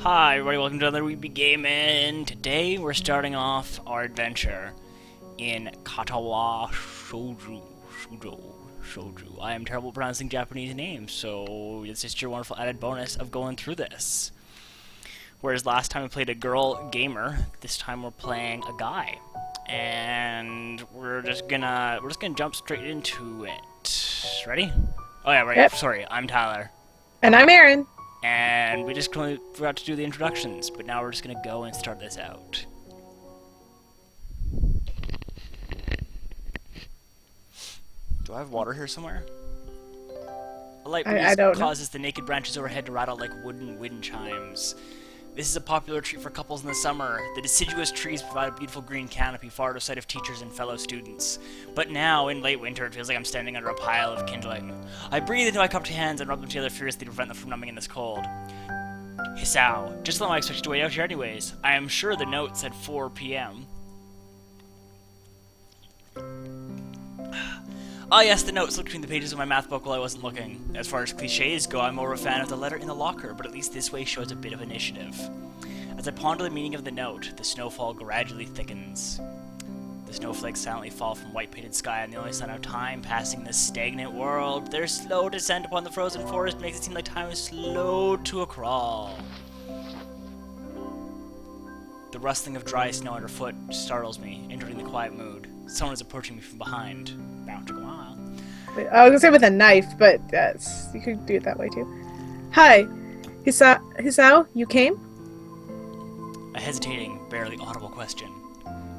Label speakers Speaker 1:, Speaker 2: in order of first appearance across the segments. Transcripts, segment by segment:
Speaker 1: Hi everybody, welcome to another We Be Gaming. Today we're starting off our adventure in Katawa Shoujo. I am terrible at pronouncing Japanese names, so it's just your wonderful added bonus of going through this. Whereas last time we played a girl gamer, this time we're playing a guy. And we're just gonna jump straight into it. Ready? Oh yeah, right.
Speaker 2: Yep.
Speaker 1: Sorry, I'm Tyler.
Speaker 2: And I'm Erin.
Speaker 1: And we just forgot to do the introductions, but now we're just gonna go and start this out. Do I have water here somewhere? A light breeze
Speaker 2: I don't know.
Speaker 1: causes the naked branches overhead to rattle like wooden wind chimes. This is a popular treat for couples in the summer. The deciduous trees provide a beautiful green canopy far to sight of teachers and fellow students. But now, in late winter, it feels like I'm standing under a pile of kindling. I breathe into my cupped hands and rub them together furiously to prevent them from numbing in this cold. Hisao, just how long I expected to wait out here anyways. I am sure the note said 4 p.m. Ah yes, the note slipped between the pages of my math book while I wasn't looking. As far as cliches go, I'm more of a fan of the letter in the locker, but at least this way shows a bit of initiative. As I ponder the meaning of the note, the snowfall gradually thickens. The snowflakes silently fall from white-painted sky, and the only sign of time passing in this stagnant world. Their slow descent upon the frozen forest makes it seem like time is slowed to a crawl. The rustling of dry snow underfoot startles me, entering the quiet mood. Someone is approaching me from behind. Bound to go on.
Speaker 2: I was gonna say with a knife, but you could do it that way too. Hi, Hisao, you came?
Speaker 1: A hesitating, barely audible question.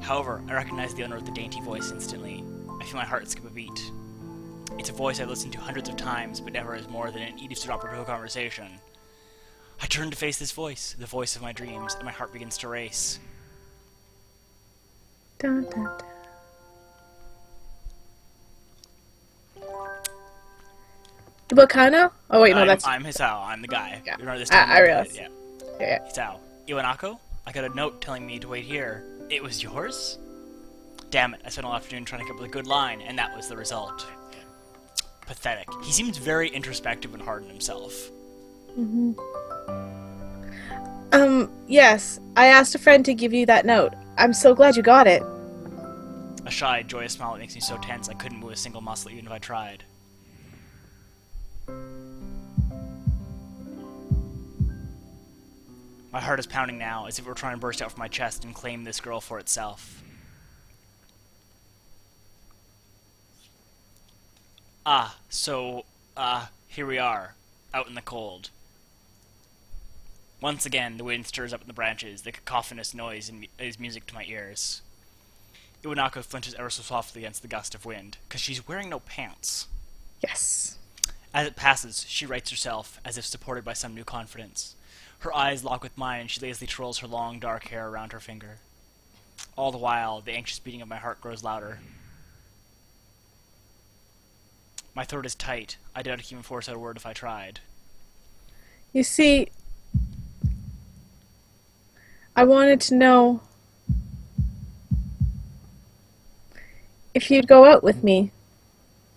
Speaker 1: However, I recognize the owner of the dainty voice instantly. I feel my heart skip a beat. It's a voice I've listened to hundreds of times, but never as more than an eavesdropper to a conversation. I turn to face this voice, the voice of my dreams, and my heart begins to race.
Speaker 2: Dun, dun, dun. Ibukano? Oh wait, no, that's
Speaker 1: I'm Hisao. I'm the guy.
Speaker 2: Yeah.
Speaker 1: Remember this time?
Speaker 2: I realized.
Speaker 1: Yeah.
Speaker 2: yeah.
Speaker 1: Hisao. Iwanako? I got a note telling me to wait here. It was yours? Damn it, I spent all afternoon trying to come up with a good line, and that was the result. Pathetic. He seems very introspective and hard on himself.
Speaker 2: Yes. I asked a friend to give you that note. I'm so glad you got it.
Speaker 1: A shy, joyous smile that makes me so tense I couldn't move a single muscle even if I tried. My heart is pounding now, as if it were trying to burst out from my chest and claim this girl for itself. Here we are, out in the cold. Once again, the wind stirs up in the branches, the cacophonous noise is music to my ears. Iwanako flinches ever so softly against the gust of wind, because she's wearing no pants.
Speaker 2: Yes.
Speaker 1: As it passes, she rights herself, as if supported by some new confidence. Her eyes lock with mine, and she lazily twirls her long, dark hair around her finger. All the while, the anxious beating of my heart grows louder. My throat is tight. I doubt I could even force out a word if I tried.
Speaker 2: You see, I wanted to know if you'd go out with me.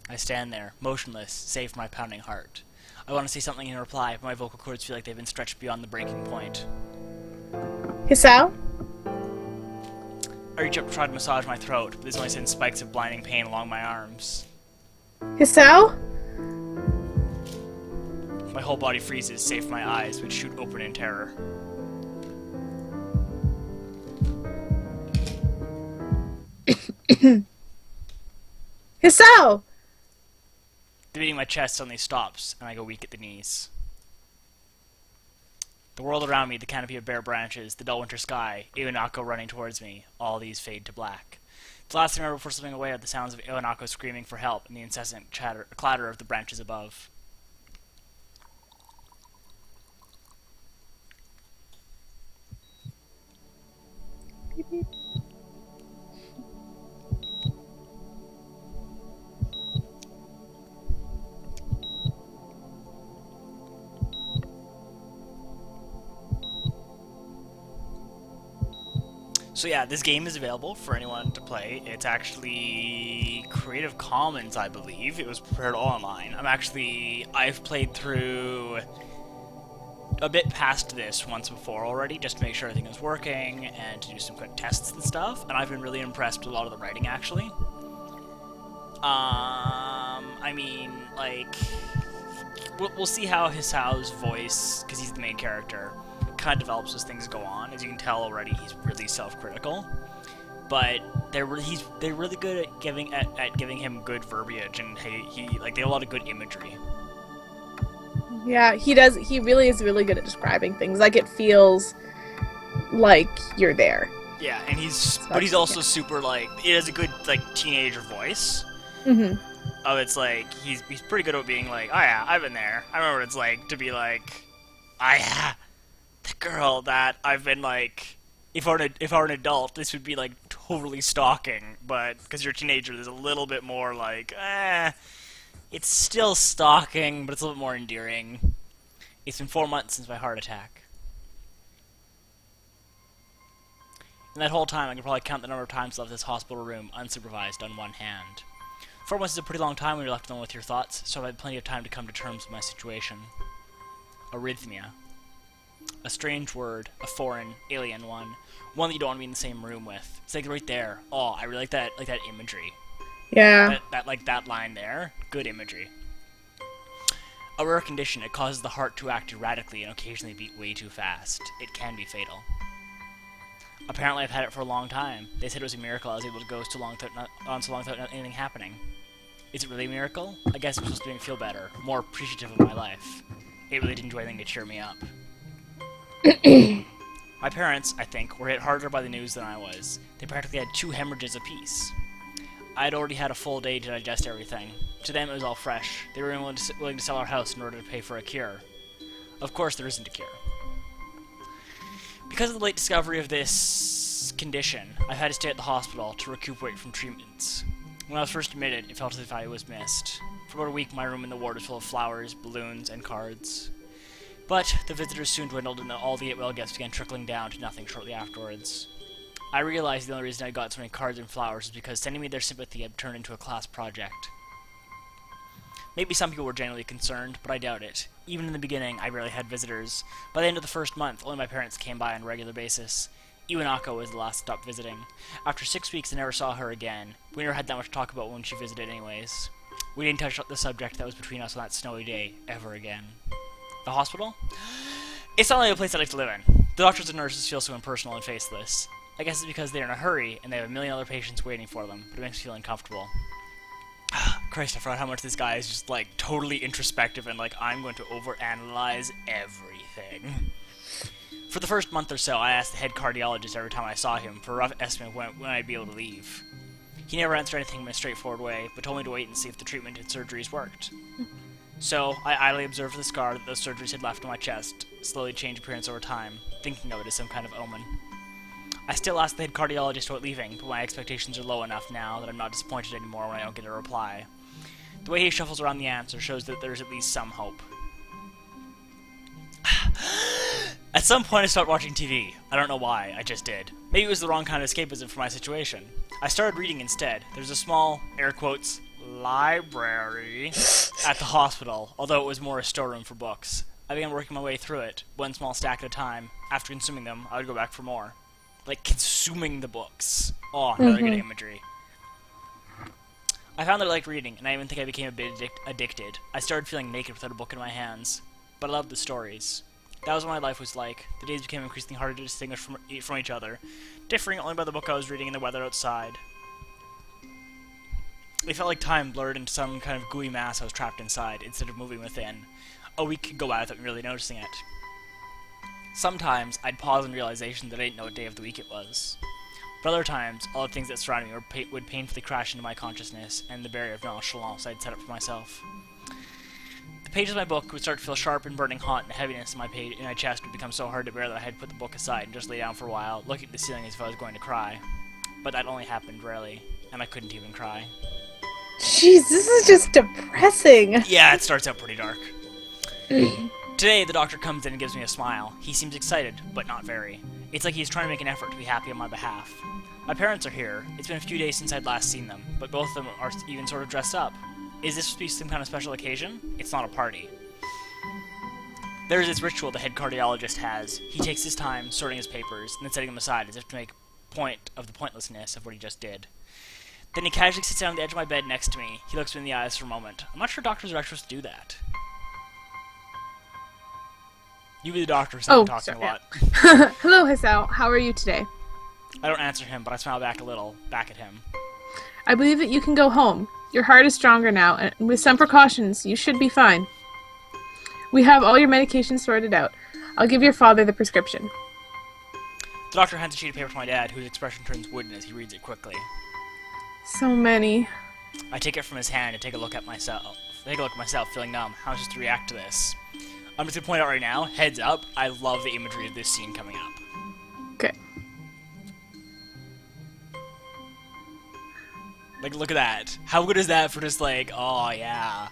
Speaker 1: I stand there, motionless, save for my pounding heart. I want to say something in reply, but my vocal cords feel like they've been stretched beyond the breaking point.
Speaker 2: Hisao?
Speaker 1: I reach up to try to massage my throat, but this only sends spikes of blinding pain along my arms.
Speaker 2: Hisao?
Speaker 1: My whole body freezes, save for my eyes, which shoot open in terror.
Speaker 2: Hisao!
Speaker 1: The beating in my chest suddenly stops, and I go weak at the knees. The world around me, the canopy of bare branches, the dull winter sky, Iwanako running towards me, all these fade to black. The last thing I remember before slipping away are the sounds of Iwanako screaming for help and the incessant clatter of the branches above.
Speaker 2: Beep, beep.
Speaker 1: So yeah, this game is available for anyone to play. It's actually Creative Commons, I believe. It was prepared all online. I've played through a bit past this once before already, just to make sure everything was working and to do some quick tests and stuff, and I've been really impressed with a lot of the writing, actually. I mean, like, we'll see how Hisao's voice, because he's the main character, kind of develops as things go on. As you can tell already, he's really self-critical. But they're really good at giving him good verbiage, and they have a lot of good imagery.
Speaker 2: Yeah, he does. He really is really good at describing things. Like, it feels like you're there.
Speaker 1: Yeah, and he's also super, like, he has a good, like, teenager voice.
Speaker 2: Mm-hmm.
Speaker 1: Oh, it's like, he's pretty good at being like, oh yeah, I've been there. I remember what it's like to be like, oh yeah, the girl that I've been like, if I were an adult, this would be like totally stalking, but because you're a teenager, there's a little bit more like, it's still stalking, but it's a little bit more endearing. It's been 4 months since my heart attack. In that whole time, I can probably count the number of times I left this hospital room unsupervised on one hand. 4 months is a pretty long time when you're left alone with your thoughts, so I've had plenty of time to come to terms with my situation. Arrhythmia. A strange word, a foreign, alien one that you don't want to be in the same room with. It's like right there. Oh, I really like that imagery.
Speaker 2: Yeah.
Speaker 1: That line there, good imagery. A rare condition, it causes the heart to act erratically and occasionally beat way too fast. It can be fatal. Apparently I've had it for a long time. They said it was a miracle I was able to go so long without anything happening. Is it really a miracle? I guess it was supposed to make me feel better, more appreciative of my life. It really didn't do anything to cheer me up. My parents, I think, were hit harder by the news than I was. They practically had 2 hemorrhages apiece. I had already had a full day to digest everything. To them it was all fresh. They were willing to sell our house in order to pay for a cure. Of course there isn't a cure. Because of the late discovery of this condition, I've had to stay at the hospital to recuperate from treatments. When I was first admitted, it felt as if I was missed. For about a week, my room in the ward was full of flowers, balloons, and cards. But the visitors soon dwindled, and all the get-well gifts began trickling down to nothing shortly afterwards. I realized the only reason I got so many cards and flowers was because sending me their sympathy had turned into a class project. Maybe some people were genuinely concerned, but I doubt it. Even in the beginning, I rarely had visitors. By the end of the first month, only my parents came by on a regular basis. Iwanaka was the last to stop visiting. After 6 weeks, I never saw her again. We never had that much to talk about when she visited anyways. We didn't touch the subject that was between us on that snowy day ever again. The hospital? It's not really a place I like to live in. The doctors and nurses feel so impersonal and faceless. I guess it's because they're in a hurry and they have a million other patients waiting for them, but it makes me feel uncomfortable. Christ, I forgot how much this guy is just, like, totally introspective and, like, I'm going to overanalyze everything. For the first month or so, I asked the head cardiologist every time I saw him for a rough estimate of when I'd be able to leave. He never answered anything in a straightforward way, but told me to wait and see if the treatment and surgeries worked. So, I idly observed the scar that those surgeries had left on my chest slowly change appearance over time, thinking of it as some kind of omen. I still ask the head cardiologist about leaving, but my expectations are low enough now that I'm not disappointed anymore when I don't get a reply. The way he shuffles around the answer shows that there's at least some hope. At some point I stopped watching TV. I don't know why, I just did. Maybe it was the wrong kind of escapism for my situation. I started reading instead. There's a small, air quotes, library at the hospital, although it was more a storeroom for books. I began working my way through it, one small stack at a time. After consuming them, I would go back for more. Like, consuming the books. Oh, another good imagery. I found that I liked reading, and I even think I became a bit addicted. I started feeling naked without a book in my hands. But I loved the stories. That was what my life was like. The days became increasingly harder to distinguish from each other, differing only by the book I was reading and the weather outside. It felt like time blurred into some kind of gooey mass I was trapped inside, instead of moving within. A week could go by without me really noticing it. Sometimes, I'd pause in realization that I didn't know what day of the week it was. But other times, all the things that surrounded me would painfully crash into my consciousness, and the barrier of nonchalance I'd set up for myself. The pages of my book would start to feel sharp and burning hot, and the heaviness in my chest would become so hard to bear that I had to put the book aside and just lay down for a while, looking at the ceiling as if I was going to cry. But that only happened rarely, and I couldn't even cry.
Speaker 2: Jeez, this is just depressing.
Speaker 1: Yeah, it starts out pretty dark. Today, the doctor comes in and gives me a smile. He seems excited, but not very. It's like he's trying to make an effort to be happy on my behalf. My parents are here. It's been a few days since I'd last seen them, but both of them are even sort of dressed up. Is this supposed to be some kind of special occasion? It's not a party. There's this ritual the head cardiologist has. He takes his time sorting his papers and then setting them aside as if to make a point of the pointlessness of what he just did. Then he casually sits down on the edge of my bed next to me. He looks me in the eyes for a moment. I'm not sure doctors are actually supposed to do that. You be the doctor, so I'm talking a lot.
Speaker 2: Yeah. Hello, Hisao. How are you today?
Speaker 1: I don't answer him, but I smile back a little, back at him.
Speaker 2: I believe that you can go home. Your heart is stronger now, and with some precautions, you should be fine. We have all your medications sorted out. I'll give your father the prescription.
Speaker 1: The doctor hands a sheet of paper to my dad, whose expression turns wooden as he reads it quickly.
Speaker 2: So many.
Speaker 1: I take it from his hand and take a look at myself, feeling numb. How just to react to this? I'm just gonna point out right now, heads up, I love the imagery of this scene coming up.
Speaker 2: Okay.
Speaker 1: Like, look at that. How good is that for just like, oh yeah.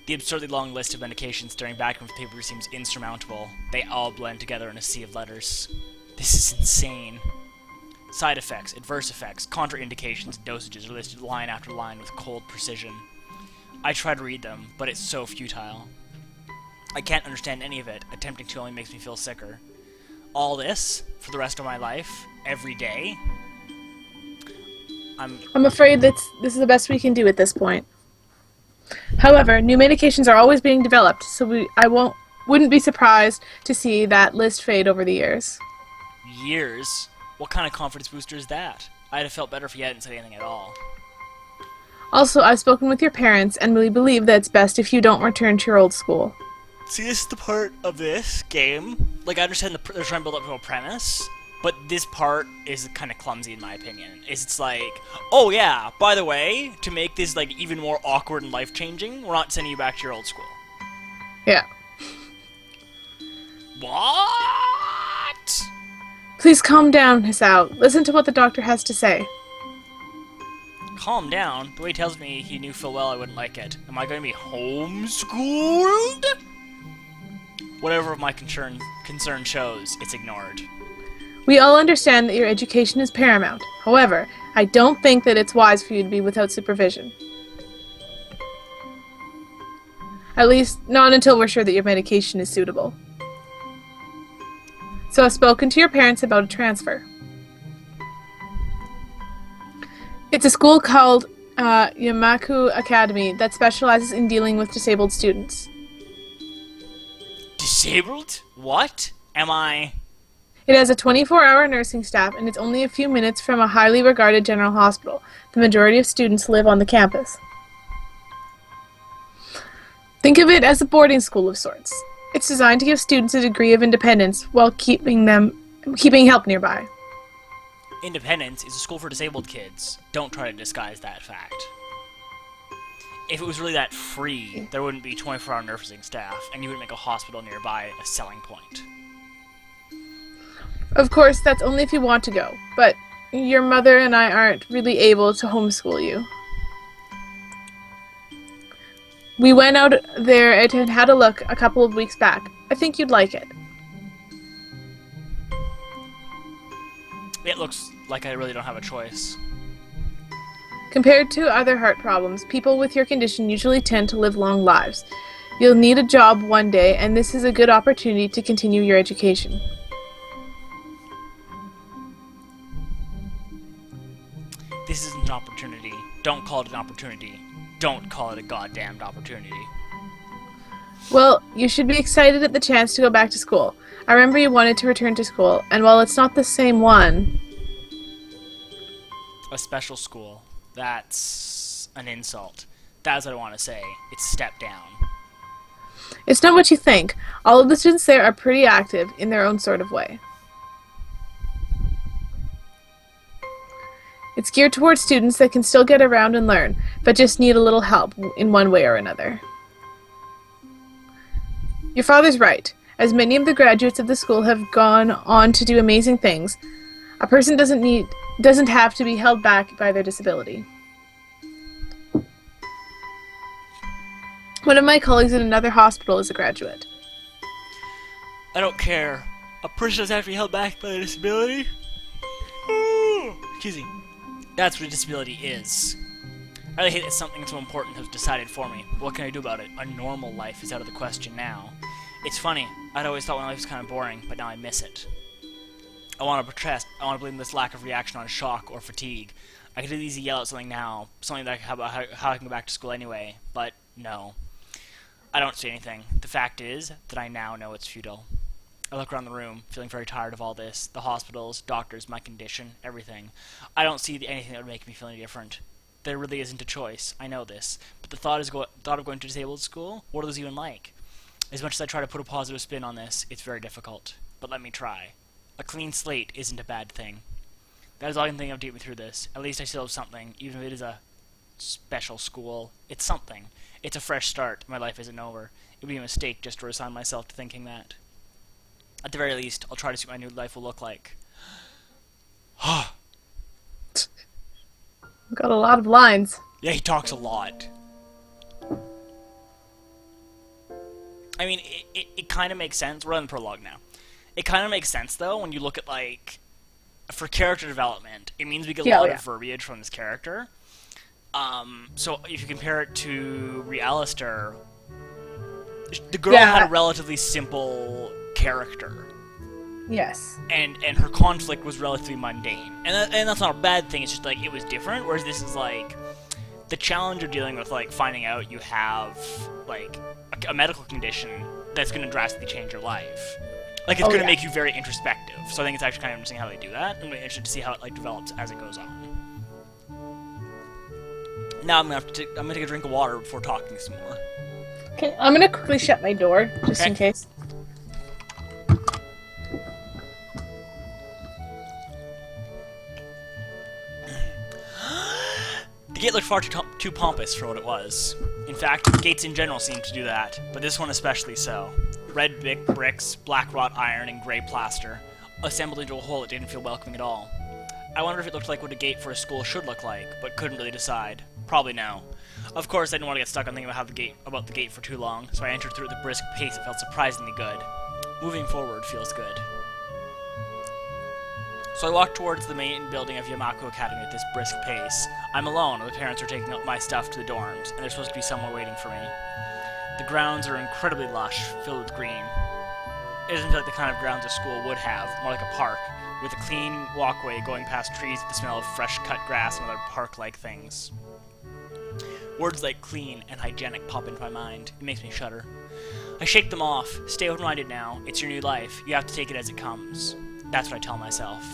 Speaker 1: The absurdly long list of medications staring back from the paper seems insurmountable. They all blend together in a sea of letters. This is insane. Side effects, adverse effects, contraindications, dosages are listed line after line with cold precision. I try to read them, but it's so futile. I can't understand any of it. Attempting to only makes me feel sicker. All this, for the rest of my life, every day?
Speaker 2: I'm afraid this is the best we can do at this point. However, new medications are always being developed, so I wouldn't be surprised to see that list fade over the years.
Speaker 1: Years? What kind of confidence booster is that? I'd have felt better if you hadn't said anything at all.
Speaker 2: Also, I've spoken with your parents, and we believe that it's best if you don't return to your old school.
Speaker 1: See, this is the part of this game. Like, I understand they're trying to build up to a premise, but this part is kind of clumsy in my opinion. It's like, oh yeah, by the way, to make this like even more awkward and life-changing, we're not sending you back to your old school.
Speaker 2: Yeah.
Speaker 1: What?
Speaker 2: Please calm down, Hisao. Listen to what the doctor has to say.
Speaker 1: Calm down? The way he tells me he knew full well I wouldn't like it. Am I going to be homeschooled? Whatever my concern shows, it's ignored.
Speaker 2: We all understand that your education is paramount. However, I don't think that it's wise for you to be without supervision. At least, not until we're sure that your medication is suitable. So I've spoken to your parents about a transfer. It's a school called Yamaku Academy that specializes in dealing with disabled students.
Speaker 1: Disabled? What? Am I...
Speaker 2: It has a 24-hour nursing staff, and it's only a few minutes from a highly regarded general hospital. The majority of students live on the campus. Think of it as a boarding school of sorts. It's designed to give students a degree of independence while keeping help nearby.
Speaker 1: Independence is a school for disabled kids. Don't try to disguise that fact. If it was really that free, there wouldn't be 24-hour nursing staff, and you wouldn't make a hospital nearby a selling point.
Speaker 2: Of course, that's only if you want to go, but your mother and I aren't really able to homeschool you. We went out there and had a look a couple of weeks back. I think you'd like it.
Speaker 1: It looks like I really don't have a choice.
Speaker 2: Compared to other heart problems, people with your condition usually tend to live long lives. You'll need a job one day, and this is a good opportunity to continue your education.
Speaker 1: This isn't an opportunity. Don't call it an opportunity. Don't call it a goddamned opportunity.
Speaker 2: Well, you should be excited at the chance to go back to school. I remember you wanted to return to school, and while it's not the same one...
Speaker 1: A special school. That's an insult. That's what I want to say. It's step down.
Speaker 2: It's not what you think. All of the students there are pretty active in their own sort of way. It's geared towards students that can still get around and learn, but just need a little help in one way or another. Your father's right. As many of the graduates of the school have gone on to do amazing things, a person doesn't have to be held back by their disability. One of my colleagues in another hospital is a graduate.
Speaker 1: I don't care. A person doesn't have to be held back by their disability? Excuse me. That's what a disability is. I really hate that something so important has decided for me. What can I do about it? A normal life is out of the question now. It's funny, I'd always thought my life was kind of boring, but now I miss it. I want to protest. I want to blame this lack of reaction on shock or fatigue. I could easily yell at something now, something that how I can go back to school anyway, but no. I don't see anything. The fact is that I now know it's futile. I look around the room, feeling very tired of all this. The hospitals, doctors, my condition, everything. I don't see anything that would make me feel any different. There really isn't a choice. I know this. But the thought of going to disabled school, what are those even like? As much as I try to put a positive spin on this, it's very difficult. But let me try. A clean slate isn't a bad thing. That is all I can think of to get me through this. At least I still have something, even if it is a special school. It's something. It's a fresh start. My life isn't over. It would be a mistake just to resign myself to thinking that. At the very least, I'll try to see what my new life will look like.
Speaker 2: We've got a lot of lines.
Speaker 1: Yeah, he talks a lot. I mean, it kind of makes sense. We're on the prologue now. It kind of makes sense, though, when you look at, like, for character development, it means we get a lot of verbiage from this character. So if you compare it to Realister, the girl had a relatively simple character.
Speaker 2: Yes.
Speaker 1: And her conflict was relatively mundane. And that's not a bad thing, it's just, like, it was different, whereas this is, like, the challenge of dealing with, like, finding out you have, like, a medical condition that's going to drastically change your life. Like, it's going to make you very introspective. So I think it's actually kind of interesting how they do that. I'm interested to see how it, like, develops as it goes on. Now I'm going to take a drink of water before talking some more.
Speaker 2: Okay, I'm going to quickly shut my door, just in case.
Speaker 1: The gate looked far too pompous for what it was. In fact, gates in general seemed to do that, but this one especially so. Red bricks, black wrought iron, and grey plaster, assembled into a whole that didn't feel welcoming at all. I wondered if it looked like what a gate for a school should look like, but couldn't really decide. Probably no. Of course, I didn't want to get stuck on thinking about the gate for too long, so I entered through at the brisk pace that felt surprisingly good. Moving forward feels good. So I walked towards the main building of Yamaku Academy at this brisk pace. I'm alone, and the parents are taking up my stuff to the dorms, and there's supposed to be someone waiting for me. The grounds are incredibly lush, filled with green. It doesn't feel like the kind of grounds a school would have, more like a park, with a clean walkway going past trees with the smell of fresh cut grass and other park-like things. Words like clean and hygienic pop into my mind. It makes me shudder. I shake them off. Stay open-minded now. It's your new life. You have to take it as it comes. That's what I tell myself.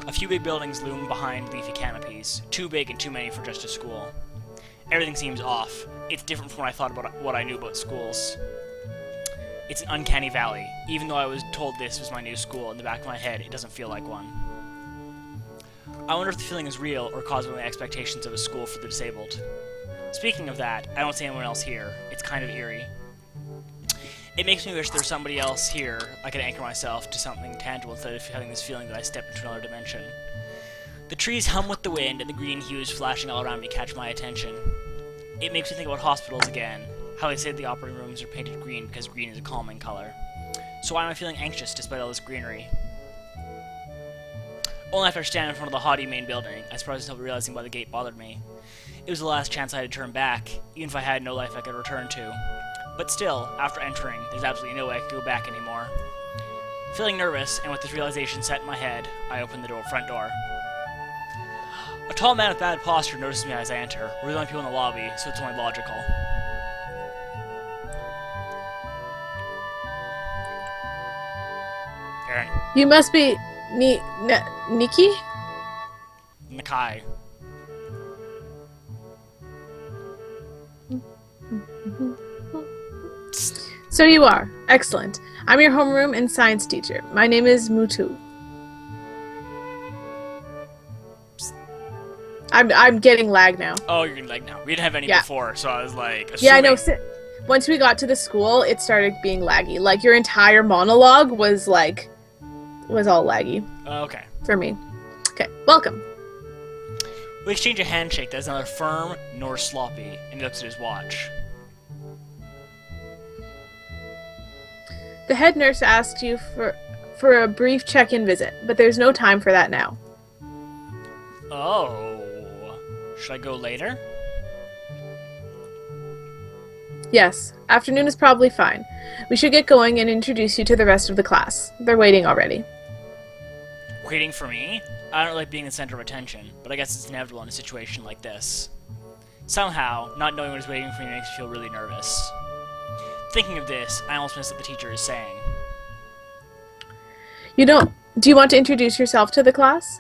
Speaker 1: A few big buildings loom behind leafy canopies. Too big and too many for just a school. Everything seems off. It's different from what I thought about what I knew about schools. It's an uncanny valley. Even though I was told this was my new school, in the back of my head, it doesn't feel like one. I wonder if the feeling is real or caused by my expectations of a school for the disabled. Speaking of that, I don't see anyone else here. It's kind of eerie. It makes me wish there was somebody else here I could anchor myself to something tangible instead of having this feeling that I stepped into another dimension. The trees hum with the wind, and the green hues flashing all around me catch my attention. It makes me think about hospitals again, how they say the operating rooms are painted green because green is a calming color. So why am I feeling anxious despite all this greenery? Only after standing in front of the haughty main building, I surprised myself realizing why the gate bothered me. It was the last chance I had to turn back, even if I had no life I could return to. But still, after entering, there's absolutely no way I could go back anymore. Feeling nervous, and with this realization set in my head, I opened the front door. A tall man with bad posture notices me as I enter. We're the only people in the lobby, so it's only logical. Erin.
Speaker 2: You must be Nikki?
Speaker 1: Nakai.
Speaker 2: So you are. Excellent. I'm your homeroom and science teacher. My name is Mutu. I'm getting lag now.
Speaker 1: Oh, you're getting lag now. We didn't have any before, so I was like, assuming...
Speaker 2: Yeah, I know. Once we got to the school, it started being laggy. Like, your entire monologue was all laggy.
Speaker 1: Okay.
Speaker 2: For me. Okay, welcome.
Speaker 1: We exchange a handshake that is neither firm nor sloppy, and he looks at his watch.
Speaker 2: The head nurse asked you for a brief check-in visit, but there's no time for that now.
Speaker 1: Oh. Should I go later?
Speaker 2: Yes, afternoon is probably fine. We should get going and introduce you to the rest of the class. They're waiting already.
Speaker 1: Waiting for me? I don't like being the center of attention, but I guess it's inevitable in a situation like this. Somehow, not knowing what is waiting for me makes me feel really nervous. Thinking of this, I almost miss what the teacher is saying.
Speaker 2: Do you want to introduce yourself to the class?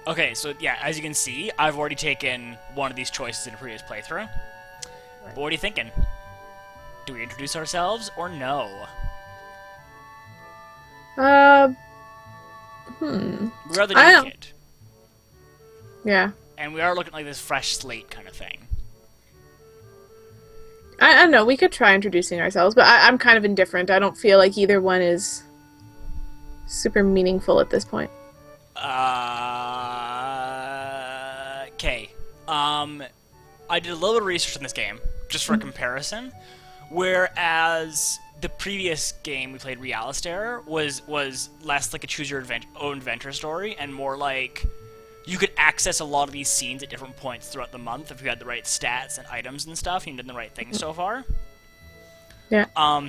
Speaker 1: Okay, so yeah, as you can see, I've already taken one of these choices in a previous playthrough. But what are you thinking? Do we introduce ourselves or no? We are the new kid.
Speaker 2: Yeah.
Speaker 1: And we are looking like this fresh slate kind of thing.
Speaker 2: I don't know, we could try introducing ourselves, but I'm kind of indifferent. I don't feel like either one is super meaningful at this point.
Speaker 1: Okay. I did a little bit of research on this game, just for comparison, whereas the previous game we played, Realistair, was less like a choose-your-own adventure story, and more like you could access a lot of these scenes at different points throughout the month if you had the right stats and items and stuff, and you did the right things so far.
Speaker 2: Yeah.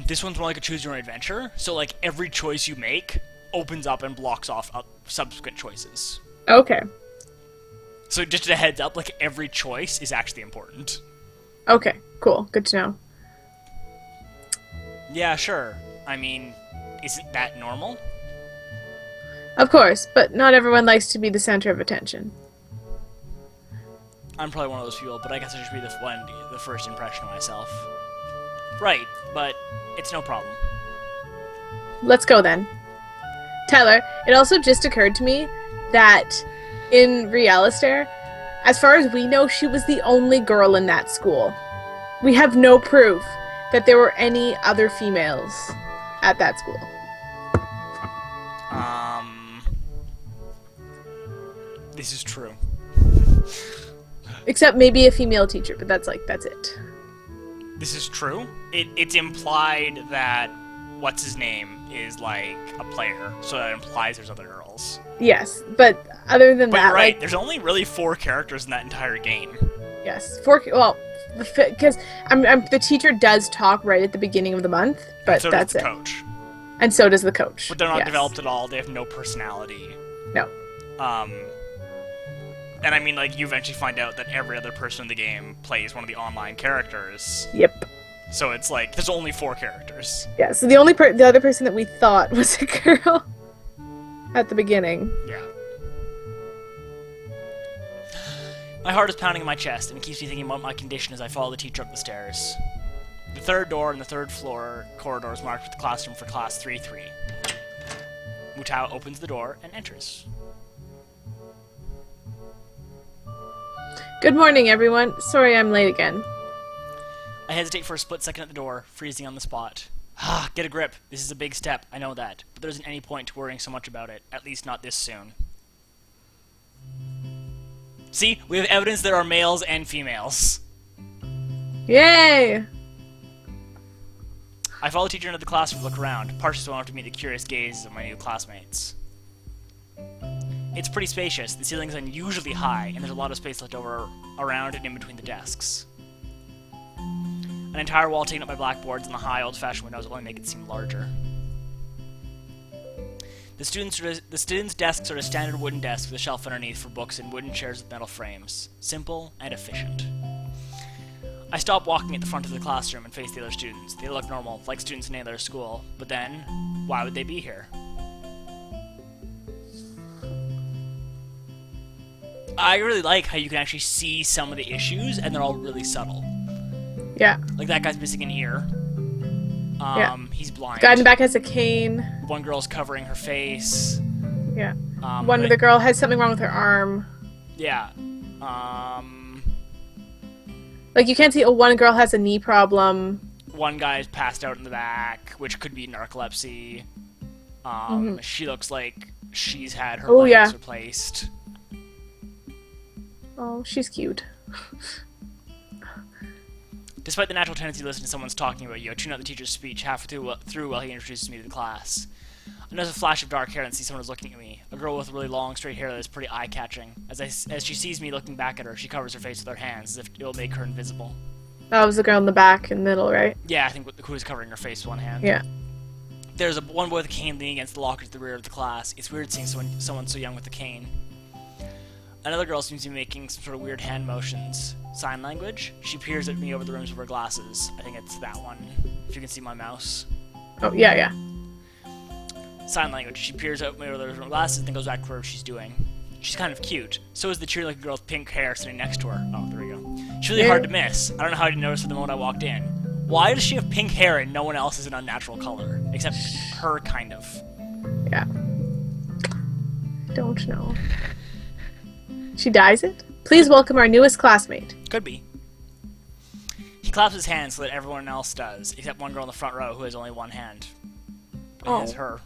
Speaker 1: This one's more like a choose-your-own adventure, so like every choice you make opens up and blocks off subsequent choices.
Speaker 2: Okay.
Speaker 1: So just a heads up, like every choice is actually important.
Speaker 2: Okay, cool. Good to know.
Speaker 1: Yeah, sure. I mean, isn't that normal?
Speaker 2: Of course, but not everyone likes to be the center of attention.
Speaker 1: I'm probably one of those people, but I guess I should be the first impression of myself. Right, but it's no problem.
Speaker 2: Let's go then. Tyler, it also just occurred to me that in Realistair, as far as we know, she was the only girl in that school. We have no proof that there were any other females at that school.
Speaker 1: This is true.
Speaker 2: Except maybe a female teacher, but that's it.
Speaker 1: This is true? It's implied that what's-his-name is, like, a player, so that implies there's other girls.
Speaker 2: Yes, but other than that,
Speaker 1: you're right,
Speaker 2: like,
Speaker 1: there's only really 4 characters in that entire game.
Speaker 2: yes, because the teacher does talk right at the beginning of the month, but
Speaker 1: so
Speaker 2: that's
Speaker 1: does the
Speaker 2: it.
Speaker 1: coach.
Speaker 2: And so does the coach.
Speaker 1: But they're not
Speaker 2: yes.
Speaker 1: developed at all, they have no personality.
Speaker 2: No.
Speaker 1: And I mean, like, you eventually find out that every other person in the game plays one of the online characters.
Speaker 2: Yep.
Speaker 1: So it's like, there's only 4 characters.
Speaker 2: Yeah, so the other person that we thought was a girl at the beginning.
Speaker 1: Yeah. My heart is pounding in my chest, and it keeps me thinking about my condition as I follow the teacher up the stairs. The third door in the third floor corridor is marked with the classroom for class 3-3. Mutao opens the door and enters.
Speaker 2: Good morning, everyone. Sorry I'm late again.
Speaker 1: I hesitate for a split second at the door, freezing on the spot. Ah, get a grip. This is a big step, I know that, but there isn't any point to worrying so much about it, at least not this soon. See, we have evidence there are males and females.
Speaker 2: Yay!
Speaker 1: I follow the teacher into the classroom to look around, partially so I don't have to meet the curious gazes of my new classmates. It's pretty spacious, the ceiling's unusually high, and there's a lot of space left over around and in between the desks. An entire wall taken up by blackboards and the high, old-fashioned windows only make it seem larger. The students' desks are a standard wooden desk with a shelf underneath for books and wooden chairs with metal frames. Simple and efficient. I stop walking at the front of the classroom and face the other students. They look normal, like students in any other school, but then, why would they be here? I really like how you can actually see some of the issues, and they're all really subtle.
Speaker 2: Yeah.
Speaker 1: Like, that guy's missing an ear.
Speaker 2: Yeah.
Speaker 1: He's blind.
Speaker 2: The guy in the back has a cane.
Speaker 1: One girl's covering her face.
Speaker 2: Yeah. One other girl has something wrong with her arm.
Speaker 1: Yeah.
Speaker 2: Like, you can't see, one girl has a knee problem.
Speaker 1: One guy's passed out in the back, which could be narcolepsy. She looks like she's had her legs replaced.
Speaker 2: Oh, she's cute.
Speaker 1: Despite the natural tendency to listen to someone's talking about you, I tune out the teacher's speech halfway through while he introduces me to the class. I notice a flash of dark hair and see someone is looking at me. A girl with really long, straight hair that is pretty eye-catching. As she sees me looking back at her, she covers her face with her hands as if it will make her invisible.
Speaker 2: That was the girl in the back and middle, right?
Speaker 1: Yeah, I think who was covering her face with one hand.
Speaker 2: Yeah.
Speaker 1: There's one boy with a cane leaning against the locker at the rear of the class. It's weird seeing someone so young with a cane. Another girl seems to be making some sort of weird hand motions. Sign language. She peers at me over the rims of her glasses. I think it's that one. If you can see my mouse.
Speaker 2: Oh, yeah, yeah.
Speaker 1: Sign language. She peers at me over the rims of her glasses and then goes back to whatever she's doing. She's kind of cute. So is the cheerleading girl with pink hair sitting next to her. Oh, there we go. She's really hard to miss. I don't know how I didn't notice her the moment I walked in. Why does she have pink hair and no one else is an unnatural color? Except her, kind of.
Speaker 2: Yeah. Don't know. She dyes it? Please welcome our newest classmate.
Speaker 1: Could be. He claps his hands so that everyone else does, except one girl in the front row who has only one hand. But it's her.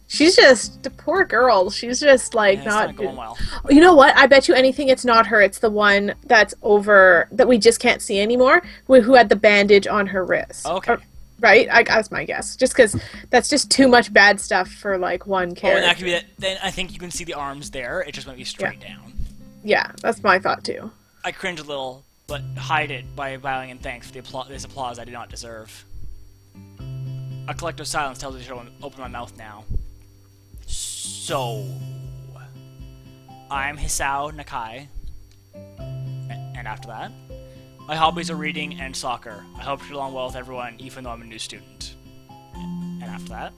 Speaker 2: She's just a poor girl. She's just like
Speaker 1: It's
Speaker 2: not
Speaker 1: going well.
Speaker 2: You know what? I bet you anything it's not her. It's the one that's over that we just can't see anymore. Who had the bandage on her wrist?
Speaker 1: Okay.
Speaker 2: Right? That's my guess. Just because that's just too much bad stuff for like one character.
Speaker 1: Oh, and that could be it. Then I think you can see the arms there. It just might be straight down.
Speaker 2: Yeah, that's my thought too.
Speaker 1: I cringe a little, but hide it by bowing in thanks for this applause I do not deserve. A collective silence tells me to open my mouth now. So, I'm Hisao Nakai, and after that, my hobbies are reading and soccer. I hope to get along well with everyone, even though I'm a new student. And after that,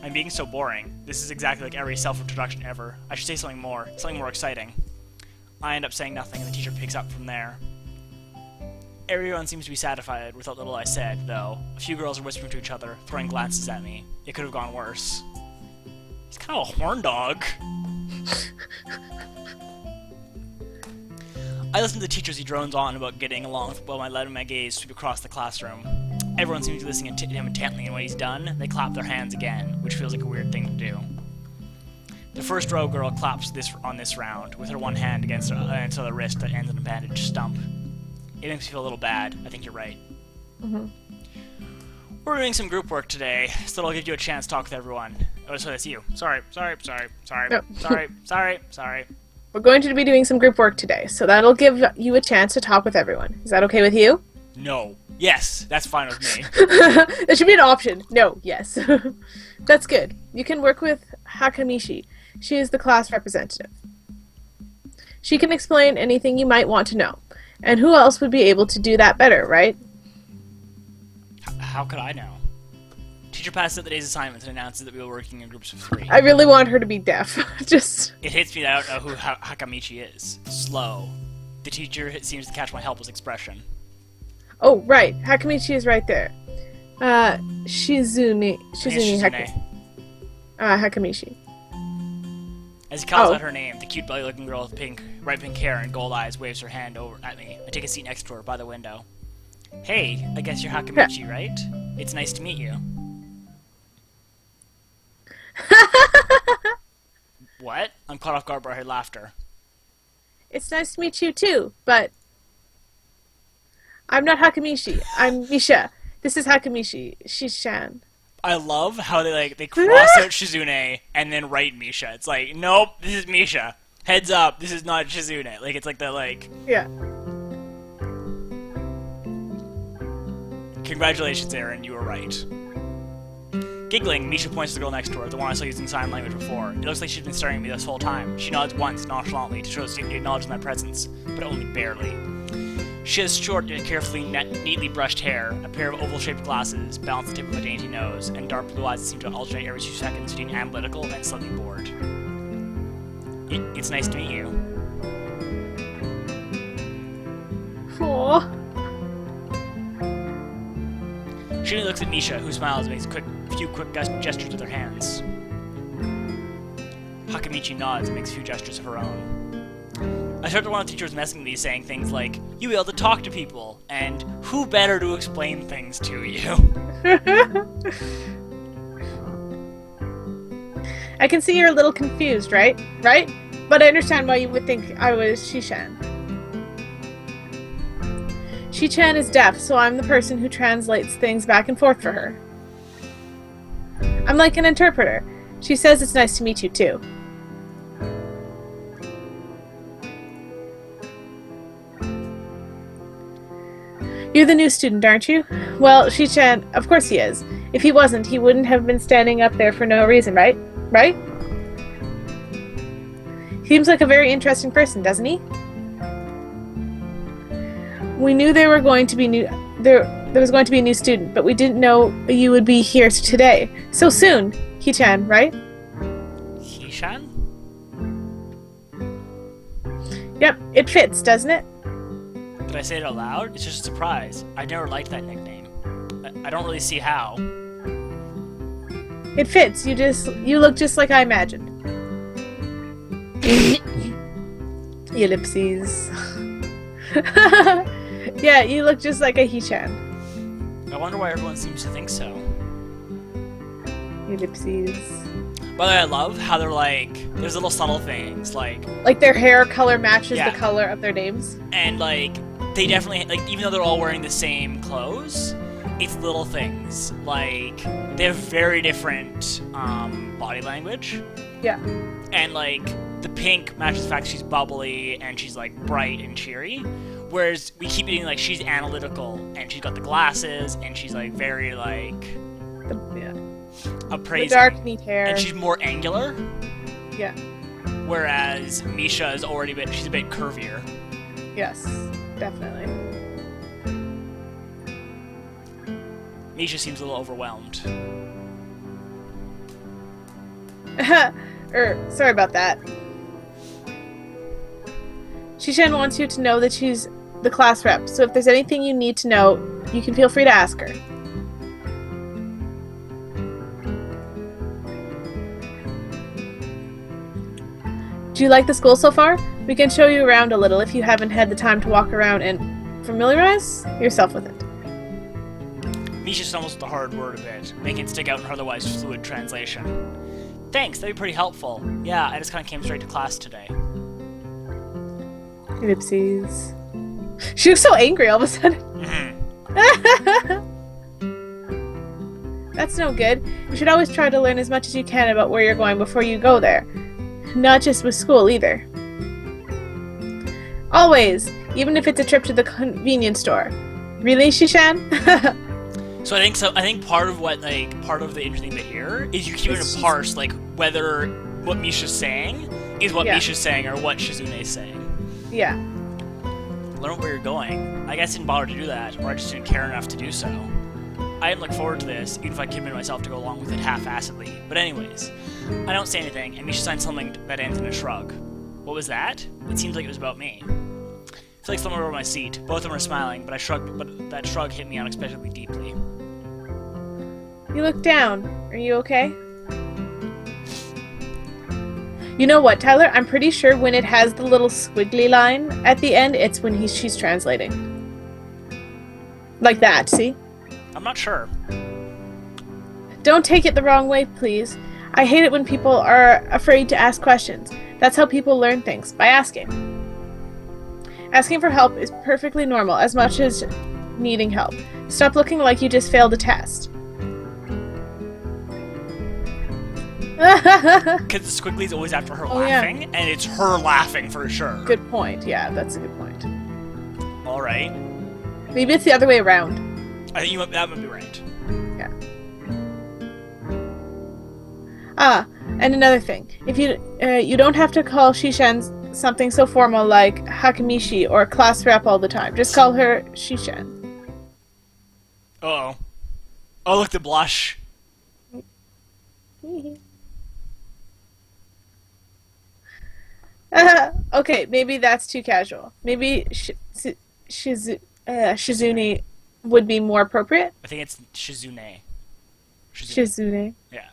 Speaker 1: I'm being so boring. This is exactly like every self-introduction ever. I should say something more exciting. I end up saying nothing, and the teacher picks up from there. Everyone seems to be satisfied with what little I said, though. A few girls are whispering to each other, throwing glances at me. It could have gone worse. He's kind of a horn dog. I listen to the teacher as he drones on about getting along while I let my gaze sweep across the classroom. Everyone seems to be listening to him intently, and when he's done, they clap their hands again, which feels like a weird thing to do. The first row girl claps on this round, with her one hand against the wrist that ends in a bandaged stump. It makes me feel a little bad. I think you're right.
Speaker 2: Mm-hmm.
Speaker 1: We're doing some group work today, so that'll give you a chance to talk with everyone. Oh, so that's you. Sorry.
Speaker 2: No.
Speaker 1: Sorry.
Speaker 2: We're going to be doing some group work today, so that'll give you a chance to talk with everyone. Is that okay with you?
Speaker 1: No. Yes, that's fine with me.
Speaker 2: There should be an option. No, yes. That's good. You can work with Hakamishi. She is the class representative. She can explain anything you might want to know. And who else would be able to do that better, right?
Speaker 1: How could I know? Teacher passes out the day's assignments and announces that we were working in groups of 3.
Speaker 2: I really want her to be deaf. Just...
Speaker 1: It hits me that I don't know who Hakamichi is. Slow. The teacher seems to catch my helpless expression.
Speaker 2: Oh, right. Hakamichi is right there. Shizune Hakamishi.
Speaker 1: As he calls out her name, the cute belly-looking girl with bright pink hair and gold eyes waves her hand over at me. I take a seat next to her by the window. Hey, I guess you're Hakamichi, right? It's nice to meet you. What? I'm caught off guard by her laughter.
Speaker 2: It's nice to meet you too, but I'm not Hakamishi. I'm Misha. This is Hakamishi. Shishan.
Speaker 1: I love how they cross out Shizune and then write Misha. It's like, nope, this is Misha. Heads up, this is not Shizune. Like, it's like the, like...
Speaker 2: Yeah.
Speaker 1: Congratulations, Erin, you were right. Giggling, Misha points to the girl next to her, the one I saw using sign language before. It looks like she's been staring at me this whole time. She nods once, nonchalantly, to show us acknowledging my presence, but only barely. She has short and carefully neatly brushed hair, a pair of oval-shaped glasses, balanced the tip of a dainty nose, and dark blue eyes that seem to alternate every 2 seconds between analytical and slightly bored. It's nice to meet you.
Speaker 2: Aww.
Speaker 1: She only looks at Misha, who smiles and makes a few quick gestures with her hands. Hakamichi nods and makes a few gestures of her own. I started one of the teachers messing with me, saying things like, "You be able to talk to people," and "Who better to explain things to you?"
Speaker 2: I can see you're a little confused, right? Right? But I understand why you would think I was Shishan. Shi-chan is deaf, so I'm the person who translates things back and forth for her. I'm like an interpreter. She says it's nice to meet you, too. You're the new student, aren't you? Well, Shi-chan, of course he is. If he wasn't, he wouldn't have been standing up there for no reason, right? Right? Seems like a very interesting person, doesn't he? We knew there was going to be a new student, but we didn't know you would be here today. So soon, He-chan, right?
Speaker 1: He-chan?
Speaker 2: Yep, it fits, doesn't it?
Speaker 1: Did I say it out loud? It's just a surprise. I've never liked that nickname. I don't really see how.
Speaker 2: It fits. You look just like I imagined. Ellipses. Yeah, you look just like a He-chan.
Speaker 1: I wonder why everyone seems to think so.
Speaker 2: Ellipses.
Speaker 1: By the way, I love how they're like, there's little subtle things, like
Speaker 2: their hair color matches
Speaker 1: Yeah.
Speaker 2: the color of their names.
Speaker 1: and like, they definitely, like, even though they're all wearing the same clothes, it's little things. Like, they have very different body language.
Speaker 2: Yeah.
Speaker 1: And like, the pink matches the fact that she's bubbly and she's like bright and cheery. Whereas we keep being like, she's analytical and she's got the glasses and she's like very like
Speaker 2: Yeah.
Speaker 1: appraising.
Speaker 2: The dark neat hair.
Speaker 1: And she's more angular.
Speaker 2: Yeah.
Speaker 1: Whereas Misha is already she's a bit curvier.
Speaker 2: Yes, definitely.
Speaker 1: Misha seems a little overwhelmed.
Speaker 2: Sorry about that. Shishan wants you to know that she's the class rep, so if there's anything you need to know, you can feel free to ask her. Do you like the school so far? We can show you around a little if you haven't had the time to walk around and familiarize yourself with it.
Speaker 1: Misha stumbles with the hard word a bit, making it stick out in her otherwise fluid translation. Thanks, that'd be pretty helpful. Yeah, I just kind of came straight to class today.
Speaker 2: Ellipses. She looks so angry all of a sudden. That's no good. You should always try to learn as much as you can about where you're going before you go there. Not just with school, either. Always, even if it's a trip to the convenience store. Really, Shishan?
Speaker 1: So I think part of the interesting bit here is you keep it to parse like whether what Misha's saying is what Misha's saying or what Shizune's saying.
Speaker 2: Yeah.
Speaker 1: Learn where you're going. I guess I didn't bother to do that, or I just didn't care enough to do so. I didn't look forward to this, even if I committed myself to go along with it half-assedly. But anyways, I don't say anything, and Misha signs something that ends in a shrug. What was that? It seems like it was about me. I feel like someone over my seat. Both of them were smiling, but that shrug hit me unexpectedly deeply.
Speaker 2: You look down. Are you okay? You know what, Tyler? I'm pretty sure when it has the little squiggly line at the end, it's when she's translating. Like that, see?
Speaker 1: I'm not sure.
Speaker 2: Don't take it the wrong way, please. I hate it when people are afraid to ask questions. That's how people learn things, by asking. Asking for help is perfectly normal, as much as needing help. Stop looking like you just failed a test.
Speaker 1: Because the squiggly's always after her laughing, and it's her laughing for sure.
Speaker 2: Good point. Yeah, that's a good point.
Speaker 1: All right.
Speaker 2: Maybe it's the other way around.
Speaker 1: I think that might be right.
Speaker 2: Yeah. And another thing. If you don't have to call Shishan something so formal like Hakamishi or class rep all the time. Just call her Shishan.
Speaker 1: Uh-oh. Oh, look, the blush.
Speaker 2: Okay, maybe that's too casual. Maybe Shizune would be more appropriate.
Speaker 1: I think it's Shizune.
Speaker 2: Shizune.
Speaker 1: Yeah.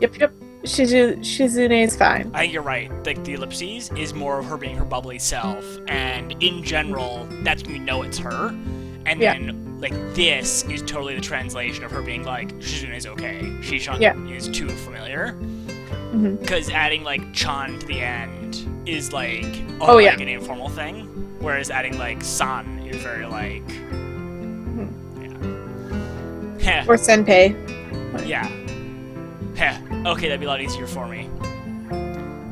Speaker 2: Yep. Shizune is fine.
Speaker 1: I think you're right. Like, the ellipses is more of her being her bubbly self, and in general, that's when you know it's her. And then, like, this is totally the translation of her being like, Shizune's okay. Shishan is too familiar. Because adding, like, Chan to the end is, like, like an informal thing. Whereas adding, like, San is very, like... Yeah.
Speaker 2: Or Senpei.
Speaker 1: Yeah. Heh. Okay, that'd be a lot easier for me.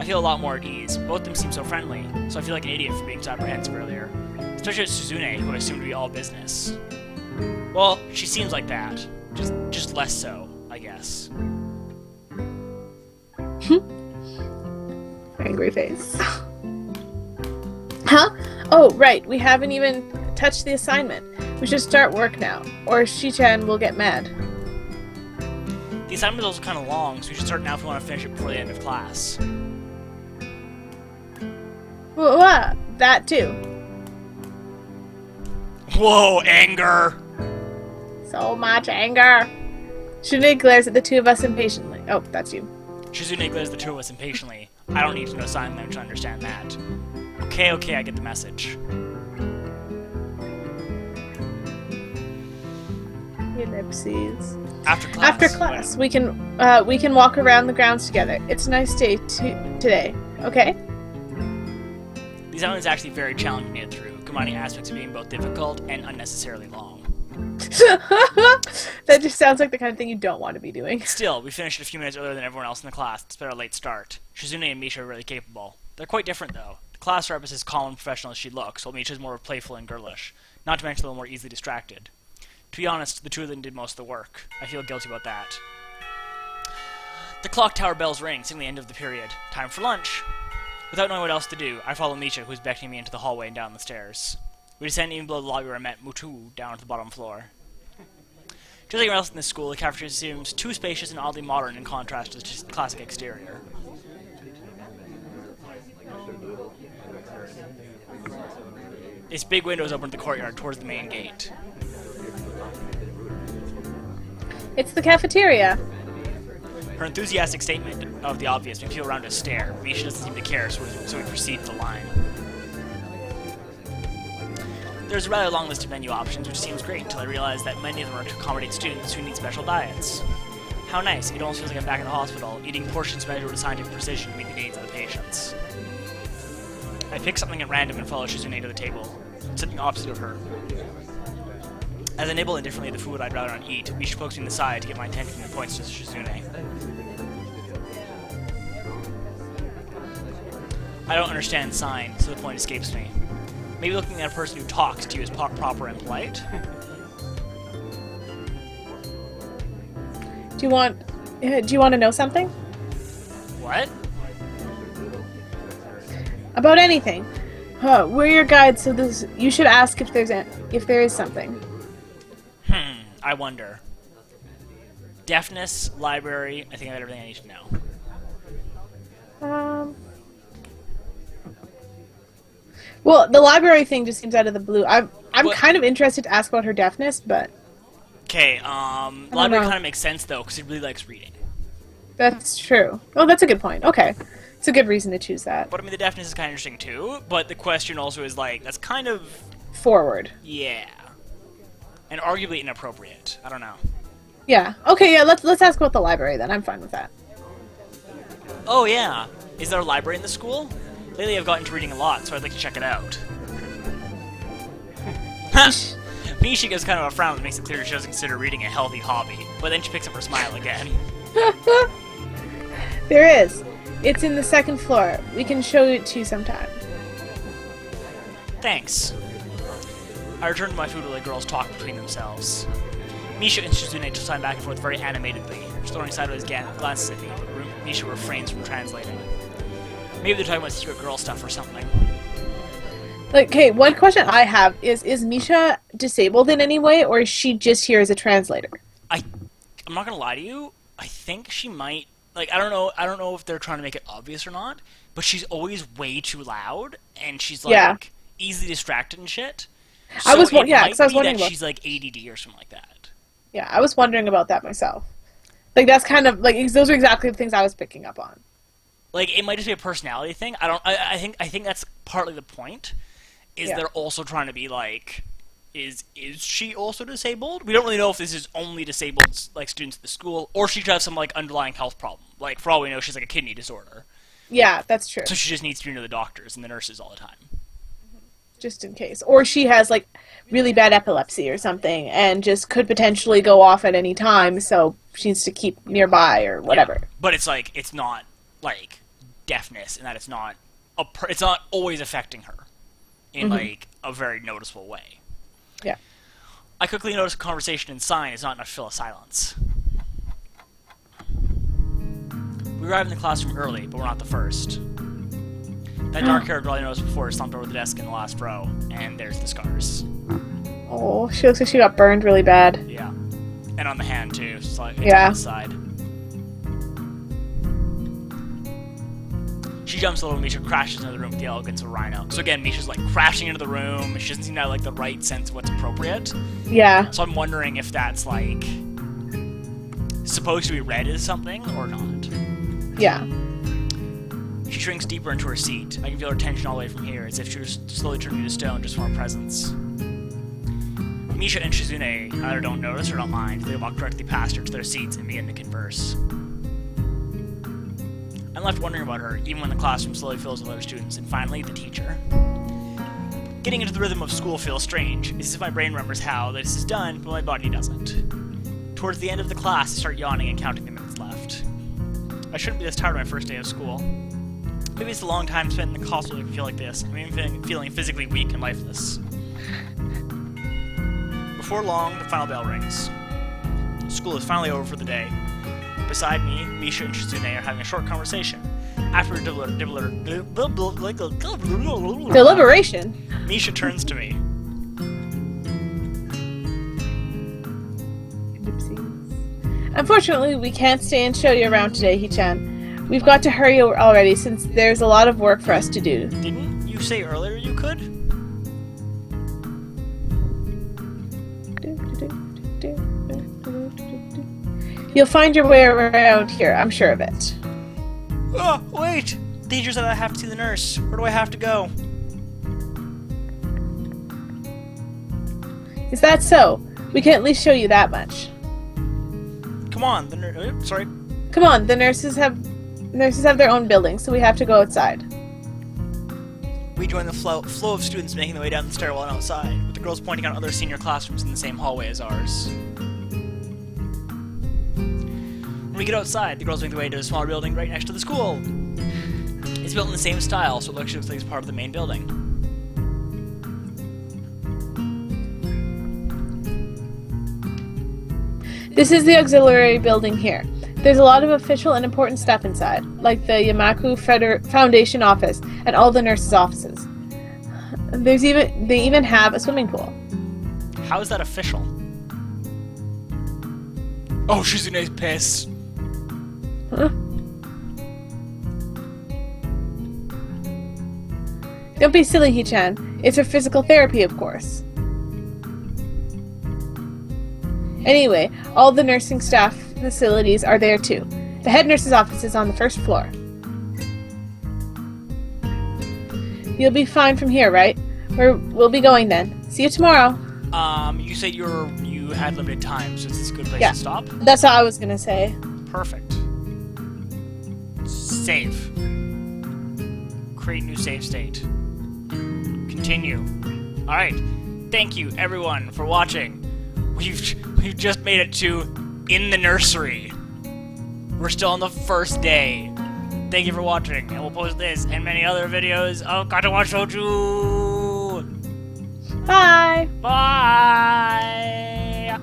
Speaker 1: I feel a lot more at ease. Both of them seem so friendly, so I feel like an idiot for being so apprehensive earlier. Especially with Suzune, who I assumed to be all business. Well, she seems like that. Just less so, I guess.
Speaker 2: Angry face. Huh? Oh, right. We haven't even touched the assignment. We should start work now, or Shi-chan will get mad.
Speaker 1: The assignment is also kind of long, so we should start now if we want to finish it before the end of class.
Speaker 2: What? That too.
Speaker 1: Whoa, anger!
Speaker 2: So much anger. Shizune glares at the two of us impatiently. Oh, that's you.
Speaker 1: Shizune glares at the two of us impatiently. I don't need to know sign language to understand that. Okay, I get the message.
Speaker 2: Ellipses.
Speaker 1: After class,
Speaker 2: we can walk around the grounds together. It's a nice day today. Okay.
Speaker 1: The assignment is actually very challenging to get through, combining aspects of being both difficult and unnecessarily long.
Speaker 2: That just sounds like the kind of thing you don't want to be doing.
Speaker 1: Still, we finished it a few minutes earlier than everyone else in the class, despite our late start. Shizune and Misha are really capable. They're quite different, though. The class rep is as calm and professional as she looks, while Misha is more playful and girlish, not to mention a little more easily distracted. To be honest, the two of them did most of the work. I feel guilty about that. The clock tower bells ring, signaling the end of the period. Time for lunch. Without knowing what else to do, I follow Misha, who is beckoning me into the hallway and down the stairs. We descend even below the lobby where I met Mutu down to the bottom floor. Just like everyone else in this school, the cafeteria seems too spacious and oddly modern in contrast to the classic exterior. Its big windows open to the courtyard towards the main gate.
Speaker 2: It's the cafeteria.
Speaker 1: Her enthusiastic statement of the obvious made me feel around to stare. Misha doesn't seem to care, so we proceed to the line. There's a rather long list of menu options, which seems great until I realized that many of them are to accommodate students who need special diets. How nice, it almost feels like I'm back in the hospital, eating portions measured with scientific precision to meet the needs of the patients. I pick something at random and follow Shizune to the table, sitting opposite of her. As I nibble indifferently at the food I'd rather not eat, Misha pokes me in the side to get my attention and points to Shizune. I don't understand sign, so the point escapes me. Maybe looking at a person who talks to you is proper and polite.
Speaker 2: Do you want to know something?
Speaker 1: What?
Speaker 2: About anything. We're your guides, so you should ask if there is something.
Speaker 1: I wonder. Deafness, library, I think I got everything I need to know.
Speaker 2: Well, the library thing just seems out of the blue. I'm kind of interested to ask about her deafness, but...
Speaker 1: Okay, library kind of makes sense, though, because he really likes reading.
Speaker 2: That's true. Oh, that's a good point. Okay. It's a good reason to choose that.
Speaker 1: But, I mean, the deafness is kind of interesting, too, but the question also is, like, that's kind of...
Speaker 2: forward.
Speaker 1: Yeah. And arguably inappropriate. I don't know.
Speaker 2: Yeah. Okay, yeah, let's ask about the library, then. I'm fine with that.
Speaker 1: Oh, yeah. Is there a library in the school? Lately I've gotten to reading a lot, so I'd like to check it out. Misha gives kind of a frown that makes it clear she doesn't consider reading a healthy hobby, but then she picks up her smile again.
Speaker 2: There is. It's in the second floor. We can show it to you sometime.
Speaker 1: Thanks. I return to my food while the girls talk between themselves. Misha and Shizune just sign back and forth very animatedly, throwing sideways glances at me, but Misha refrains from translating. Maybe they're talking about secret girl stuff or something.
Speaker 2: Like, okay, one question I have is Misha disabled in any way, or is she just here as a translator?
Speaker 1: I'm not gonna lie to you, I think she might, like, I don't know if they're trying to make it obvious or not, but she's always way too loud, and she's, like, easily distracted and shit. So
Speaker 2: I was wondering
Speaker 1: that she's, like, ADD or something like that.
Speaker 2: Yeah, I was wondering about that myself. Like, that's kind of, like, those are exactly the things I was picking up on.
Speaker 1: Like, it might just be a personality thing. I think that's partly the point. They're also trying to be like, is she also disabled? We don't really know if this is only disabled like students at the school, or she could have some like underlying health problem. Like for all we know, she's like a kidney disorder.
Speaker 2: Yeah, that's true.
Speaker 1: So she just needs to be near the doctors and the nurses all the time.
Speaker 2: Just in case. Or she has like really bad epilepsy or something and just could potentially go off at any time, so she needs to keep nearby or whatever.
Speaker 1: Yeah, but it's like, it's not like deafness, and that it's not it's not always affecting her in like a very noticeable way.
Speaker 2: Yeah.
Speaker 1: I quickly noticed a conversation in sign is not enough to fill a silence. We arrived in the classroom early, but we're not the first. That dark-haired girl I noticed before slumped over the desk in the last row, and there's the scars.
Speaker 2: Oh, she looks like she got burned really bad.
Speaker 1: Yeah. And on the hand, too. So like,
Speaker 2: Yeah.
Speaker 1: on the side. She jumps a little, Misha crashes into the room with the elegance of a rhino. So again, Misha's like crashing into the room. She doesn't seem to have like the right sense of what's appropriate.
Speaker 2: Yeah.
Speaker 1: So I'm wondering if that's like supposed to be read as something or not.
Speaker 2: Yeah.
Speaker 1: She shrinks deeper into her seat. I can feel her tension all the way from here, as if she was slowly turning to stone just from her presence. Misha and Shizune either don't notice or don't mind. They walk directly past her to their seats and begin to converse. I'm left wondering about her, even when the classroom slowly fills with other students, and finally, the teacher. Getting into the rhythm of school feels strange. It's as if my brain remembers how this is done, but my body doesn't. Towards the end of the class, I start yawning and counting the minutes left. I shouldn't be this tired on my first day of school. Maybe it's the long time spent in the hostel that I feel like this. I'm even feeling physically weak and lifeless. Before long, the final bell rings. School is finally over for the day. Beside me, Misha and Shizune are having a short conversation. After
Speaker 2: Deliberation.
Speaker 1: Misha turns to me.
Speaker 2: Unfortunately, we can't stay and show you around today, Hichan. We've got to hurry already since there's a lot of work for us to do.
Speaker 1: Didn't you say earlier you could?
Speaker 2: You'll find your way around here, I'm sure of it.
Speaker 1: Oh, wait! The teacher said I have to see the nurse. Where do I have to go?
Speaker 2: Is that so? We can at least show you that much.
Speaker 1: Come on, the nurse. Sorry.
Speaker 2: Come on, the nurses have their own building, so we have to go outside.
Speaker 1: We join the flow of students making their way down the stairwell and outside, with the girls pointing out other senior classrooms in the same hallway as ours. When we get outside, the girls make their way to a smaller building right next to the school. It's built in the same style, so it looks like it's part of the main building.
Speaker 2: This is the auxiliary building here. There's a lot of official and important stuff inside, like the Yamaku Foundation office and all the nurses' offices. They even have a swimming pool.
Speaker 1: How is that official? Oh, Shizune's pissed.
Speaker 2: Huh? Don't be silly, Hichan. It's for physical therapy, of course. Anyway, all the nursing staff facilities are there too. The head nurse's office is on the first floor. You'll be fine from here, right? We'll be going then. See you tomorrow.
Speaker 1: You said you had limited time, so is this a good place
Speaker 2: Yeah.
Speaker 1: to stop?
Speaker 2: That's all I was gonna say.
Speaker 1: Perfect. Save. Create new save state. Continue. Alright. Thank you, everyone, for watching. We've just made it to in the nursery. We're still on the first day. Thank you for watching, and we'll post this and many other videos of Katawa Shoujo.
Speaker 2: Bye!
Speaker 1: Bye!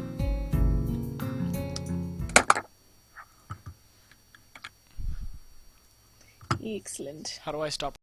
Speaker 2: Excellent.
Speaker 1: How do I stop